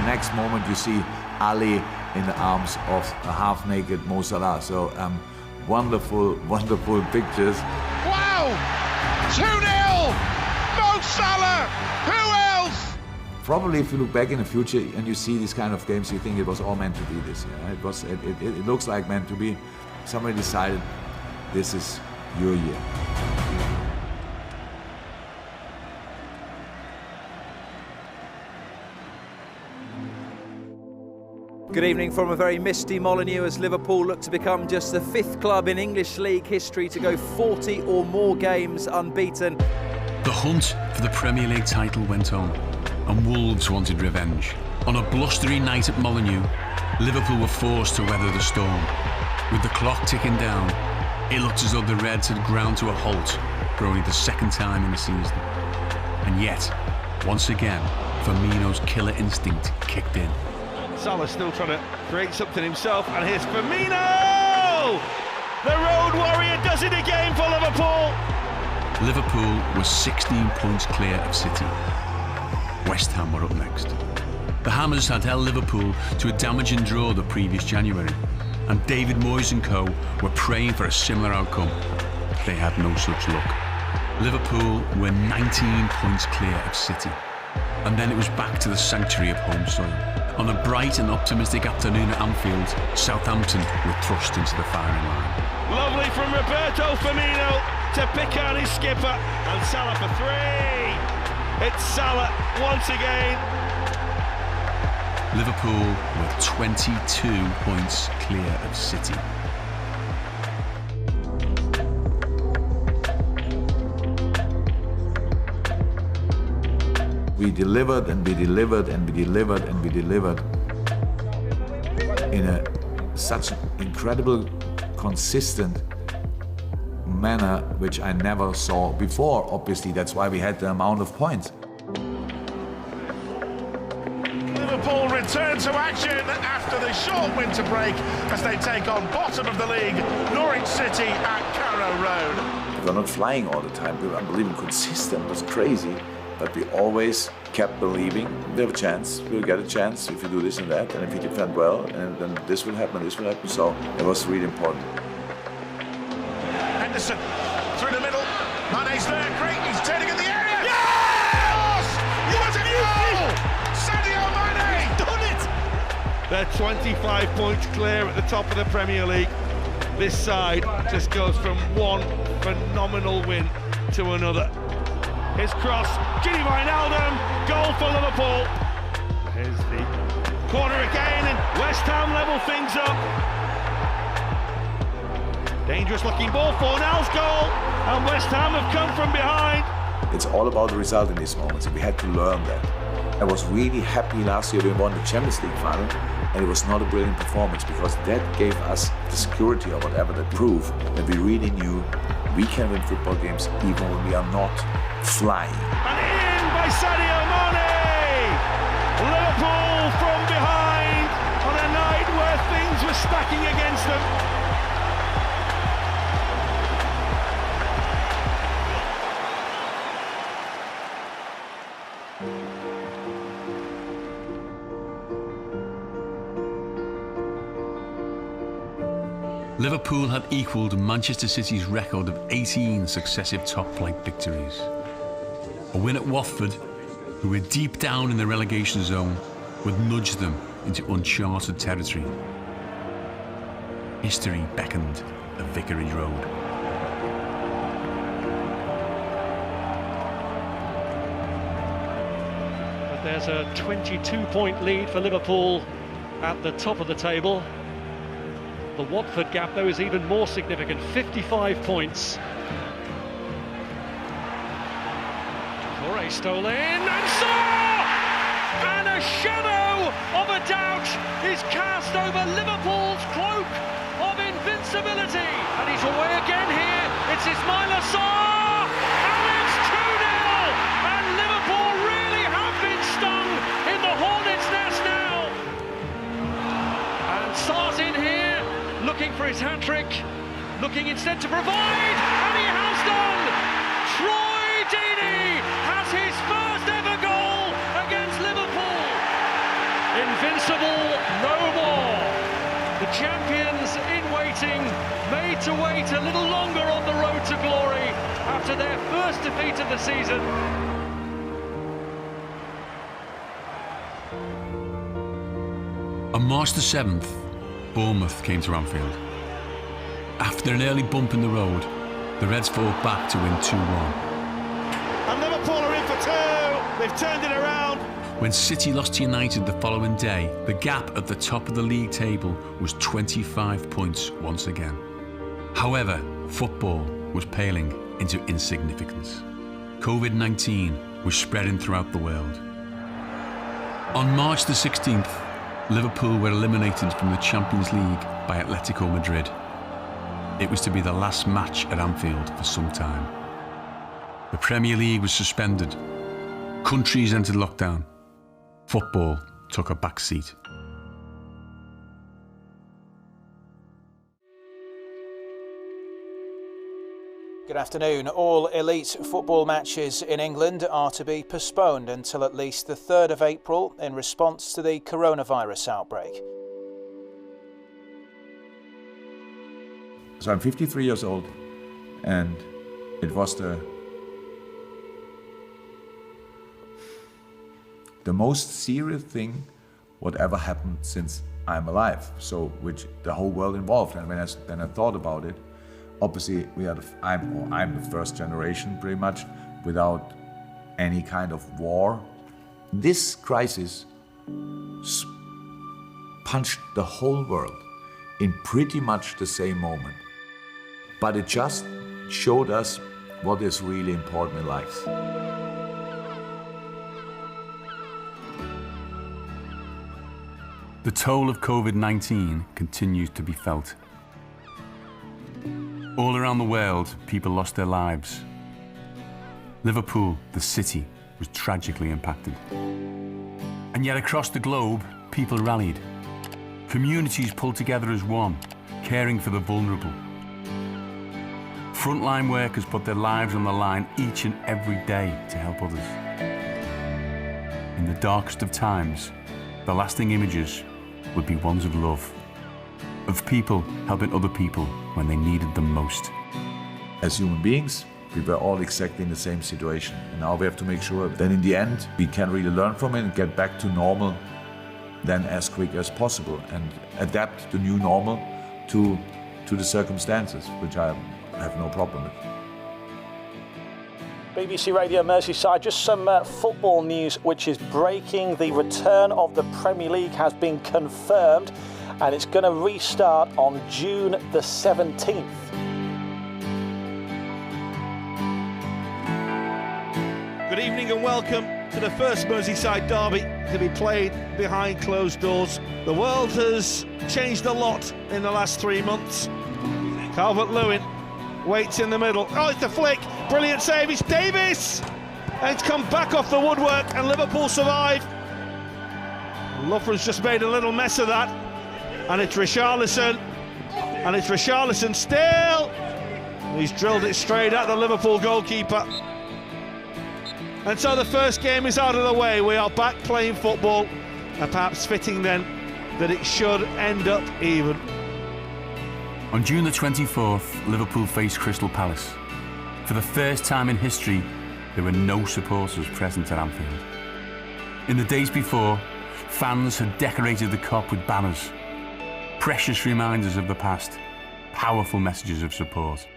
Speaker 2: Next moment you see Ali in the arms of a half-naked Mo Salah. So wonderful pictures.
Speaker 3: Wow! 2-0! Mo Salah! Who else?
Speaker 2: probably if you look back in the future and you see these kind of games, you think it was all meant to be this year. It looks like meant to be. Somebody decided this is your year.
Speaker 13: Good evening from a very misty Molineux as Liverpool look to become just the 5th club in English League history to go 40 or more games unbeaten.
Speaker 1: The hunt for the Premier League title went on, and Wolves wanted revenge. On a blustery night at Molineux, Liverpool were forced to weather the storm. With the clock ticking down, it looked as though the Reds had ground to a halt for only the 2nd time in the season. And yet, once again, Firmino's killer instinct kicked in.
Speaker 3: Salah still trying to create something himself, and here's Firmino! The road warrior does it again for Liverpool!
Speaker 1: Liverpool was 16 points clear of City. West Ham were up next. The Hammers had held Liverpool to a damaging draw the previous January, and David Moyes and co were praying for a similar outcome. They had no such luck. Liverpool were 19 points clear of City, and then it was back to the sanctuary of home soil. On a bright and optimistic afternoon at Anfield, Southampton were thrust into the firing line.
Speaker 3: Lovely from Roberto Firmino to pick out his skipper, and Salah for 3. It's Salah once again.
Speaker 1: Liverpool were 22 points clear of City.
Speaker 2: We delivered and we delivered and we delivered and we delivered in such an incredible, consistent manner which I never saw before. Obviously, that's why we had the amount of points.
Speaker 14: Liverpool return to action after the short winter break as they take on bottom of the league, Norwich City at Carrow Road.
Speaker 2: We were not flying all the time. We were unbelievably consistent. It was crazy. But we always kept believing we have a chance, we'll get a chance if we do this and that, and if we defend well, and then this will happen, this will happen. So it was really important.
Speaker 14: Henderson through the middle, Mane's there, great, he's turning in the area.
Speaker 3: Yes!
Speaker 14: What a goal! Sadio Mane!
Speaker 3: Done it! They're 25 points clear at the top of the Premier League. This side just goes from one phenomenal win to another. His cross, Gini Wijnaldum, goal for Liverpool. Here's the corner again, and West Ham level things up. Dangerous looking ball, Fornell's goal, and West Ham have come from behind.
Speaker 2: It's all about the result in these moments, and we had to learn that. I was really happy last year we won the Champions League final, and it was not a brilliant performance because that gave us the security or whatever that proved that we really knew we can win football games even when we are not flying.
Speaker 3: And in by Sadio Mane! Liverpool from behind on a night where things were stacking against them.
Speaker 1: Liverpool had equalled Manchester City's record of 18 successive top-flight victories. A win at Watford, who were deep down in the relegation zone, would nudge them into uncharted territory. History beckoned at Vicarage Road.
Speaker 10: But there's a 22-point lead for Liverpool at the top of the table. The Watford gap, though, is even more significant, 55 points. Corre stole in and saw! And a shadow of a doubt is cast over Liverpool's cloak of invincibility. And he's away again here. It's Ismail Assar! And it's 2-0! And Liverpool really have been stung in the hornet's nest now. And Sarr's in here, looking for his hat-trick, looking instead to provide, and he has done! Troy Deeney has his first ever goal against Liverpool. Invincible no more. The champions in waiting, made to wait a little longer on the road to glory after their first defeat of the season.
Speaker 1: On March the 7th, Bournemouth came to Anfield. After an early bump in the road, the Reds fought back to win 2-1.
Speaker 3: And Liverpool are in for two. They've turned it around.
Speaker 1: When City lost to United the following day, the gap at the top of the league table was 25 points once again. However, football was paling into insignificance. COVID-19 was spreading throughout the world. On March the 16th, Liverpool were eliminated from the Champions League by Atletico Madrid. It was to be the last match at Anfield for some time. The Premier League was suspended. Countries entered lockdown. Football took a back seat.
Speaker 15: Good afternoon. All elite football matches in England are to be postponed until at least the 3rd of April in response to the coronavirus outbreak.
Speaker 2: So I'm 53 years old, and it was the most serious thing whatever happened since I'm alive. So, which the whole world involved. And then I thought about it, obviously I'm the first generation pretty much without any kind of war. This crisis punched the whole world in pretty much the same moment. But it just showed us what is really important in life.
Speaker 1: The toll of COVID-19 continues to be felt. All around the world, people lost their lives. Liverpool, the city, was tragically impacted. And yet across the globe, people rallied. Communities pulled together as one, caring for the vulnerable. Frontline workers put their lives on the line each and every day to help others. In the darkest of times, the lasting images would be ones of love, of people helping other people when they needed them most.
Speaker 2: As human beings, we were all exactly in the same situation. And now we have to make sure that in the end, we can really learn from it and get back to normal then as quick as possible and adapt the new normal to the circumstances, which I have no problem with.
Speaker 9: BBC Radio Merseyside, just some football news which is breaking. The return of the Premier League has been confirmed and it's going to restart on June the 17th.
Speaker 3: Good evening and welcome to the first Merseyside derby to be played behind closed doors. The world has changed a lot in the last 3 months. Calvert-Lewin waits in the middle. Oh, it's a flick. Brilliant save. It's Davis. And it's come back off the woodwork and Liverpool survive. Loughran's just made a little mess of that. And it's Richarlison. And it's Richarlison still. He's drilled it straight at the Liverpool goalkeeper. And so the first game is out of the way. We are back playing football. And perhaps fitting then that it should end up even.
Speaker 1: On June the 24th, Liverpool faced Crystal Palace. For the first time in history, there were no supporters present at Anfield. In the days before, fans had decorated the Kop with banners, precious reminders of the past, powerful messages of support.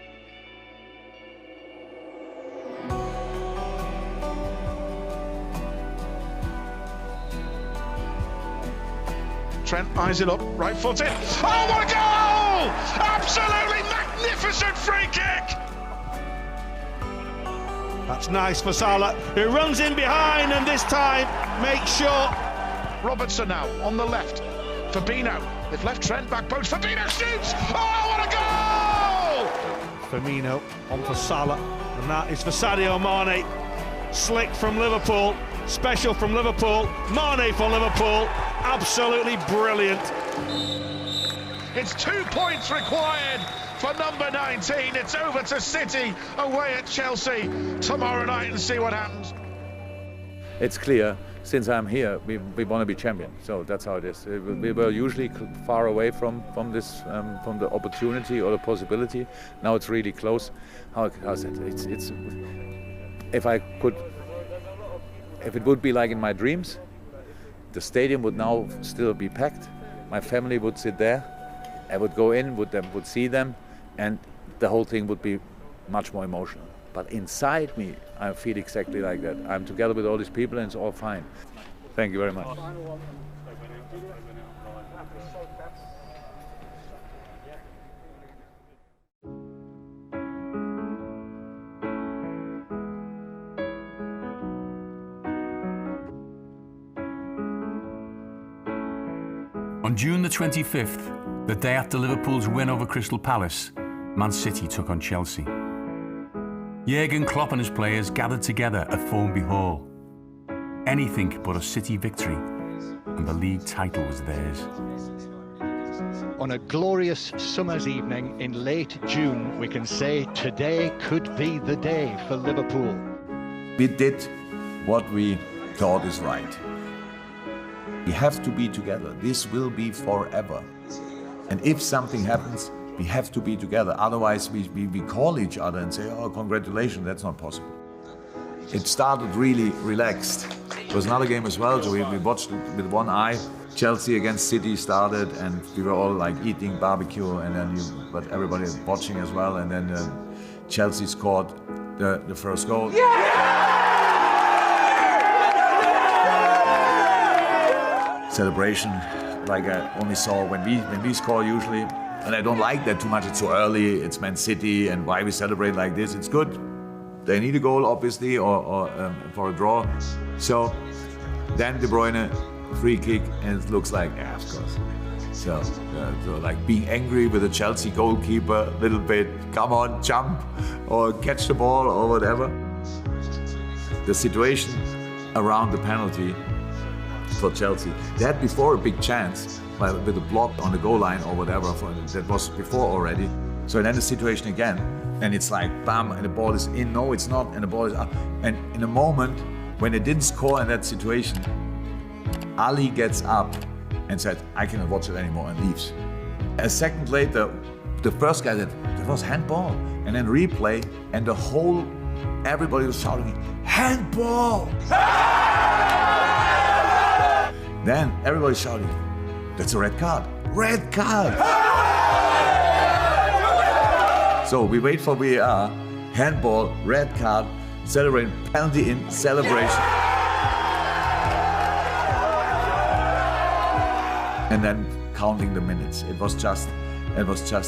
Speaker 14: Trent eyes it up, right footed. Oh, what a goal! Absolutely magnificent free kick!
Speaker 3: That's nice for Salah, who runs in behind and this time makes sure.
Speaker 14: Robertson now on the left. Fabinho. They've left Trent back post. Fabinho shoots! Oh, what a goal!
Speaker 3: Firmino on for Salah, and that is for Sadio Mane. Slick from Liverpool, special from Liverpool, Mane for Liverpool. Absolutely brilliant.
Speaker 14: It's 2 points required for number 19. It's over to City away at Chelsea tomorrow night and see what happens.
Speaker 2: It's clear, since I'm here, we want to be champion. So that's how it is. We were usually far away from this, from the opportunity or the possibility. Now it's really close. How's it? It's if it would be like in my dreams, the stadium would now still be packed, my family would sit there. I would go in, would see them, and the whole thing would be much more emotional. But inside me, I feel exactly like that. I'm together with all these people and it's all fine. Thank you very much.
Speaker 1: On June the 25th, the day after Liverpool's win over Crystal Palace, Man City took on Chelsea. Jürgen Klopp and his players gathered together at Formby Hall. Anything but a City victory, and the league title was theirs.
Speaker 16: On a glorious summer's evening in late June, we can say today could be the day for Liverpool.
Speaker 2: We did what we thought is right. We have to be together. This will be forever. And if something happens, we have to be together. Otherwise, we call each other and say, oh, congratulations, that's not possible. It started really relaxed. It was another game as well, so we watched it with one eye. Chelsea against City started, and we were all like eating barbecue, and then but everybody was watching as well, and then Chelsea scored the first goal. Celebration like I only saw when we score usually, and I don't like that too much. It's so early, it's Man City, and why we celebrate like this, it's good. They need a goal obviously, or for a draw. So then De Bruyne, free kick, and it looks like, yeah, of course. So like being angry with the Chelsea goalkeeper a little bit, come on, jump, or catch the ball, or whatever. The situation around the penalty for Chelsea. They had before a big chance with a block on the goal line or whatever, that was before already. So then the situation again, and it's like bam, and the ball is in, no it's not, and the ball is up. And in a moment when they didn't score in that situation, Ali gets up and said, I cannot watch it anymore, and leaves. A second later, the first guy said, that was handball, and then replay, and everybody was shouting, handball! Then everybody shouted, that's a red card. Red card! So we wait for VAR, handball, red card, celebrate, penalty in, celebration. And then counting the minutes. It was just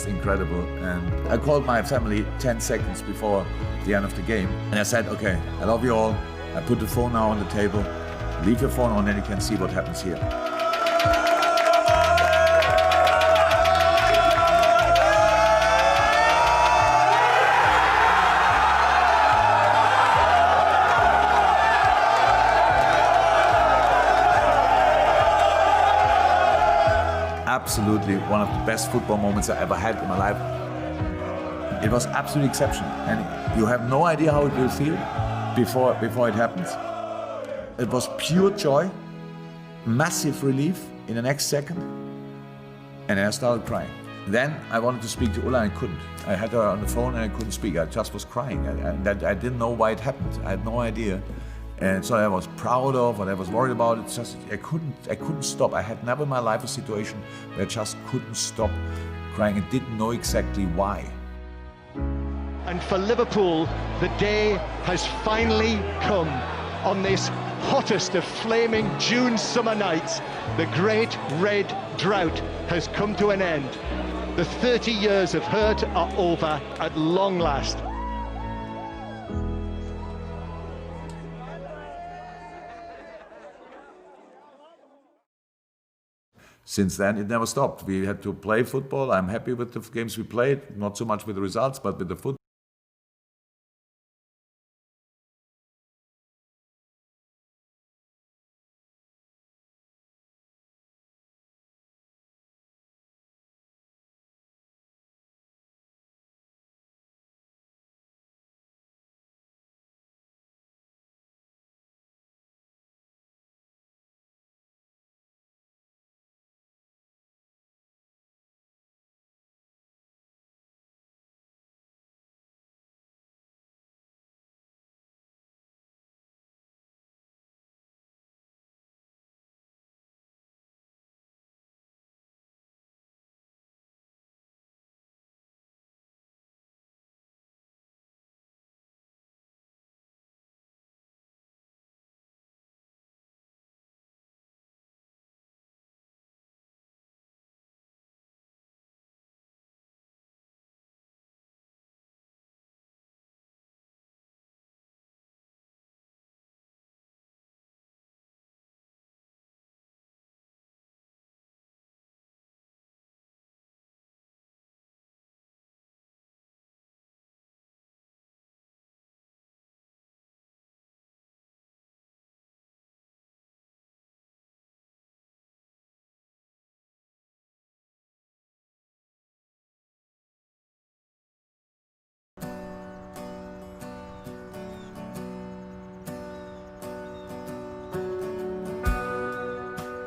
Speaker 2: incredible. And I called my family 10 seconds before the end of the game. And I said, okay, I love you all. I put the phone now on the table. Leave your phone on and you can see what happens here. Absolutely one of the best football moments I ever had in my life. It was absolutely exceptional, and you have no idea how it will feel before it happens. It was pure joy, massive relief in the next second, and then I started crying. Then I wanted to speak to Ulla and I couldn't. I had her on the phone and I couldn't speak. I just was crying. I didn't know why it happened. I had no idea. And so I was proud of what I was worried about. It's just I couldn't stop. I had never in my life a situation where I just couldn't stop crying and didn't know exactly why.
Speaker 16: And for Liverpool, the day has finally come. On this hottest of flaming June summer nights, the great red drought has come to an end. The 30 years of hurt are over at long last.
Speaker 2: Since then, it never stopped. We had to play football. I'm happy with the games we played, not so much with the results, but with the football.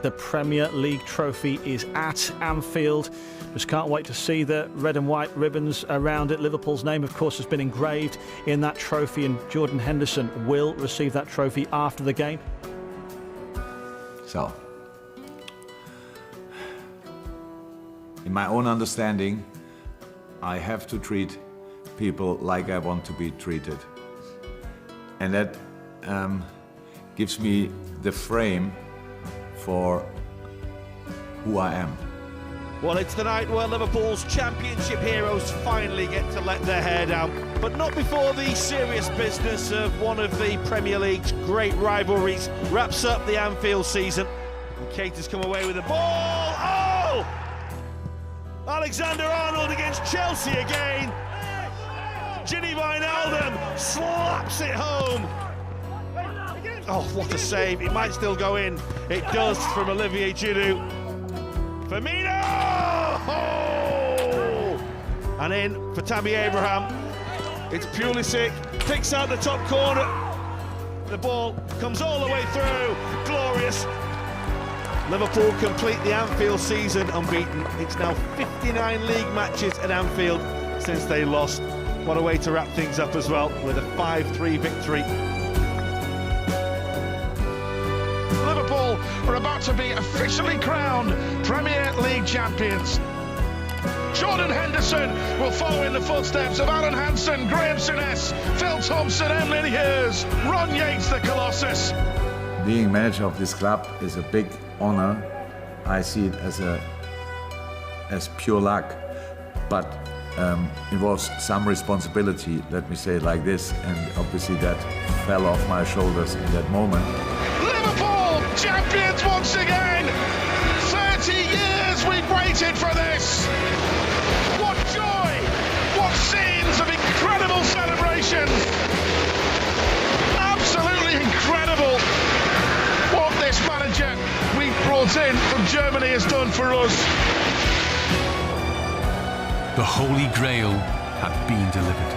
Speaker 9: the Premier League trophy is at Anfield. Just can't wait to see the red and white ribbons around it. Liverpool's name, of course, has been engraved in that trophy, and Jordan Henderson will receive that trophy after the game.
Speaker 2: So, in my own understanding, I have to treat people like I want to be treated. And that gives me the frame for who I am.
Speaker 3: Well, it's the night where Liverpool's championship heroes finally get to let their hair down, but not before the serious business of one of the Premier League's great rivalries wraps up the Anfield season. And Kate has come away with the ball. Oh! Alexander-Arnold against Chelsea again. Gini Wijnaldum slaps it home. Oh, what a save. It might still go in. It does from Olivier Giroud. Firmino! Oh! And in for Tammy Abraham. It's Pulisic, picks out the top corner. The ball comes all the way through. Glorious. Liverpool complete the Anfield season unbeaten. It's now 59 league matches at Anfield since they lost. What a way to wrap things up as well, with a 5-3 victory.
Speaker 14: Liverpool are about to be officially crowned Premier League champions. Jordan Henderson will follow in the footsteps of Alan Hansen, Graham Souness, Phil Thompson, Emlyn Hughes, Ron Yates the Colossus.
Speaker 2: Being manager of this club is a big honor. I see it as pure luck, but involves some responsibility, let me say it like this, and obviously that fell off my shoulders in that moment.
Speaker 14: Liverpool champions once again! 30 years we've waited for this! What joy! What scenes of incredible celebration! Absolutely incredible what this manager we brought in from Germany has done for us.
Speaker 1: The Holy Grail had been delivered.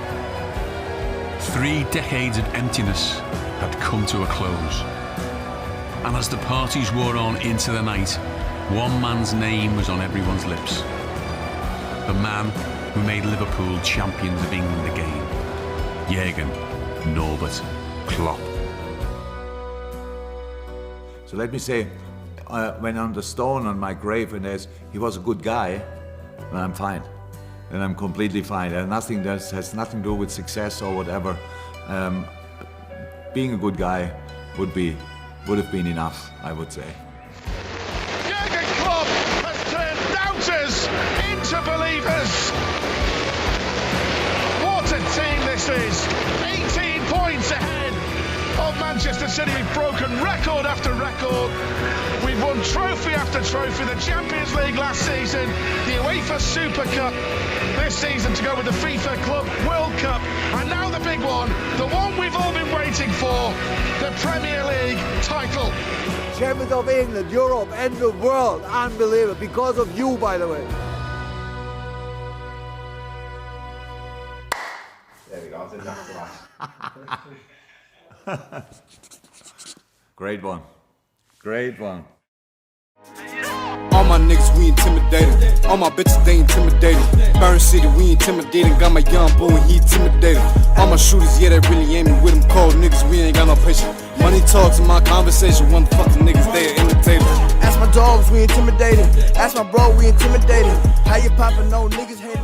Speaker 1: 3 decades of emptiness had come to a close. And as the parties wore on into the night, one man's name was on everyone's lips. The man who made Liverpool champions of England again. Jürgen Norbert Klopp.
Speaker 2: So let me say, when on the stone on my grave and there's, he was a good guy, then I'm fine. Then I'm completely fine. And nothing that has nothing to do with success or whatever. Being a good guy would have been enough, I would say.
Speaker 14: Jürgen Klopp has turned doubters into believers. What a team this is! 18 points ahead of Manchester City. We've broken record after record. We've won trophy after trophy. The Champions League last season, the UEFA Super Cup this season to go with the FIFA Club World Cup, and now the big one, the one we've all been waiting for, the Premier League title.
Speaker 17: Champions of England, Europe and the world. Unbelievable, because of you, by the way.
Speaker 2: There we go, Great one. Great one.
Speaker 18: All my niggas, we intimidated. All my bitches, they intimidated. Burn City, we intimidating. Got my young boy, he intimidated. All my shooters, yeah, they really aiming with them cold niggas. We ain't got no patience. Money talks in my conversation. One fucking niggas, they are imitators.
Speaker 17: Ask my dogs, we intimidated. Ask my bro, we intimidated. How you poppin', no niggas hating.